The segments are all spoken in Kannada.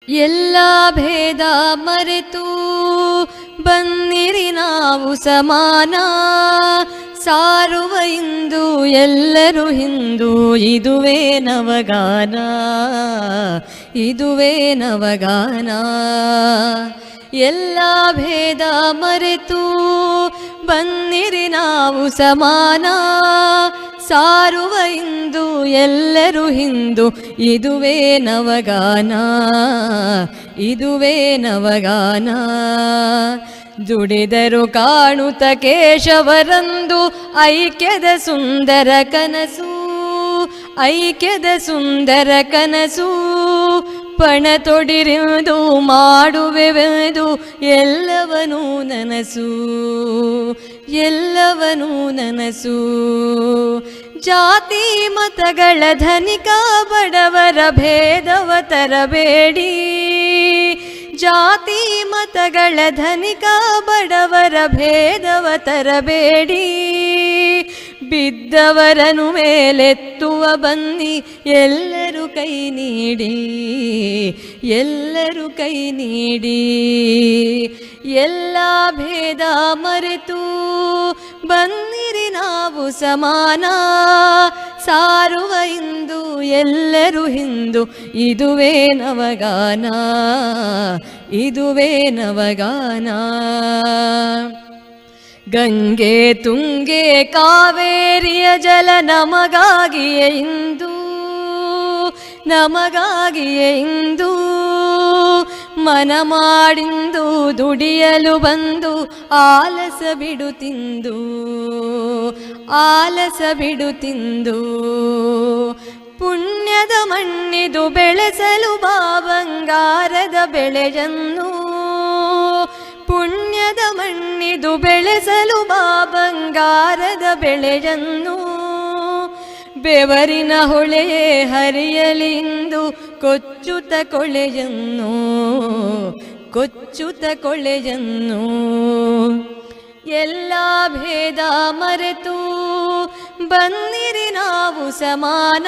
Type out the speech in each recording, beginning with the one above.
ಎಲ್ಲ ಭೇದ ಮರೆತು ಬನ್ನಿರಿ ನಾವು ಸಮಾನ, ಸಾರುವ ಇಂದು ಎಲ್ಲರೂ ಹಿಂದೂ, ಇದುವೇ ನವಗಾನ, ಇದುವೇ ನವಗಾನ. ಎಲ್ಲ ಭೇದ ಮರೆತು ಬನ್ನಿರಿ ನಾವು ಸಮಾನ, ಸಾರುವ ಇಂದು ಎಲ್ಲರೂ ಹಿಂದೂ, ಇದುವೇ ನವಗಾನ, ಇದುವೇ ನವಗಾನ. ದುಡಿದರು ಕಾಣುತ್ತ ಕೇಶವರಂದು ಐಕ್ಯದ ಸುಂದರ ಕನಸು, ಐಕ್ಯದ ಸುಂದರ ಕನಸು. ಪಣ ತೊಡಿರುವುದು ಮಾಡುವೆವೆಂದು ಎಲ್ಲವನೂ ನನಸು, ಎಲ್ಲವನೂ ನನಸು. ಜಾತಿ ಮತಗಳ ಧನಿಕ ಬಡವರ ಭೇದವ ತರಬೇಡಿ, ಜಾತಿ ಮತಗಳ ಧನಿಕ ಬಡವರ ಭೇದವ ತರಬೇಡಿ. ಬಿದ್ದವರನು ಮೇಲೆತ್ತುವ ಬನ್ನಿ ಎಲ್ಲರೂ ಕೈ ನೀಡಿ, ಎಲ್ಲರೂ ಕೈ ನೀಡಿ. ಎಲ್ಲ ಭೇದ ಮರೆತು ಬನ್ನಿರಿ ನಾವು ಸಮಾನ, ಸಾರುವ ಇಂದು ಎಲ್ಲರೂ ಹಿಂದೂ, ಇದುವೇ ನವಗಾನ, ಇದುವೇ ನವಗಾನ. ಗಂಗೆ ತುಂಗೆ ಕಾವೇರಿಯ ಜಲ ನಮಗಾಗಿಯೇ ಇಂದು, ನಮಗಾಗಿಯೇ ಇಂದು. ಮನ ಮಾಡಿಂದು ದುಡಿಯಲು ಬಂದು ಆಲಸ ಬಿಡುತ್ತಿಂದು, ಆಲಸ ಬಿಡುತ್ತಿಂದು. ಪುಣ್ಯದ ಮಣ್ಣಿದು ಬೆಳೆಸಲು ಬಾ ಬಂಗಾರದ ಬೆಳೆಯನ್ನು, ಪುಣ್ಯದ ಮಣ್ಣಿದು ಬೆಳೆಸಲು ಬಾ ಬಂಗಾರದ ಬೆಳೆಯನ್ನು. ಬೆವರಿನ ಹೊಳೆಯೇ ಹರಿಯಲಿಂದು ಕೊಚ್ಚುತ ಕೊಳೆಯನ್ನು, ಕೊಚ್ಚುತ ಕೊಳೆಯನ್ನು. ಎಲ್ಲ ಭೇದ ಮರೆತು ಬನ್ನಿರಿ ನಾವು ಸಮಾನ,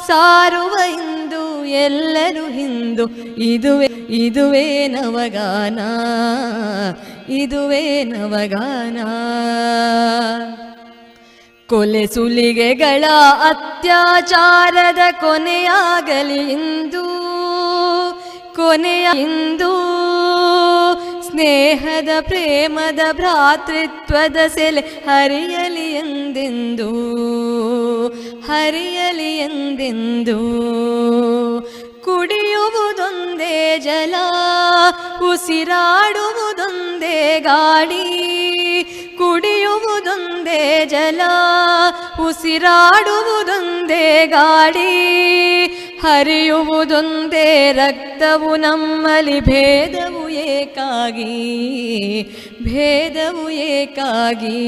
ಸಾರುವ ಇಂದು ಎಲ್ಲರೂ ಹಿಂದೂ, ಇದುವೇ ಇದುವೇ ನವಗಾನ, ಇದುವೇ ನವಗಾನ. ಕೊಲೆ ಸುಲಿಗೆಗಳ ಅತ್ಯಾಚಾರದ ಕೊನೆಯಾಗಲಿ ಇಂದು, ಕೊನೆಯ ಇಂದು. ಸ್ನೇಹದ ಪ್ರೇಮದ ಭ್ರಾತೃತ್ವದ ಸೆಲೆ ಹರಿಯಲಿ ಎಂದೆಂದು, ಹರಿಯಲಿ ಎಂದೆಂದು. ಕುಡಿಯುವುದೊಂದೇ ಜಲ, ಉಸಿರಾಡುವುದೊಂದೇ ಗಾಳಿ. ಕುಡಿಯುವುದೊಂದೇ ಜಲ, ಉಸಿರಾಡುವುದೊಂದೇ ಗಾಳಿ. ಹರಿಯುವುದೊಂದೇ ರಕ್ತವು ನಮ್ಮಲ್ಲಿ, ಭೇದವು ಏಕಾಗಿ, ಭೇದವು ಏಕಾಗಿ.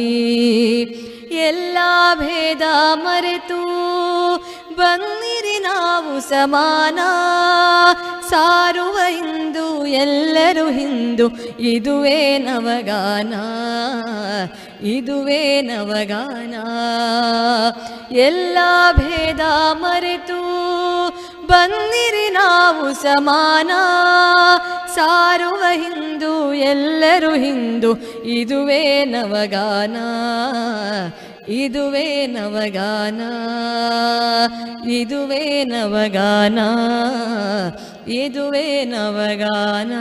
ಎಲ್ಲ ಭೇದ ಮರೆತು ಬನ್ನಿರಿ ನಾವು ಸಮಾನ, ಸಾರುವ ಇಂದು ಎಲ್ಲರೂ ಹಿಂದೂ, ಇದುವೇ ನವಗಾನ, ಇದುವೇ ನವಗಾನ. ಎಲ್ಲ ಭೇದ ಮರೆತು ಬನ್ನಿರಿ ನಾವು ಸಮಾನ, ಸಾರುವ ಹಿಂದೂ ಎಲ್ಲರೂ ಹಿಂದೂ, ಇದುವೇ ನವಗಾನ, ಇದುವೇ ನವಗಾನ, ಇದುವೇ ನವಗಾನ, ಇದುವೇ ನವಗಾನ.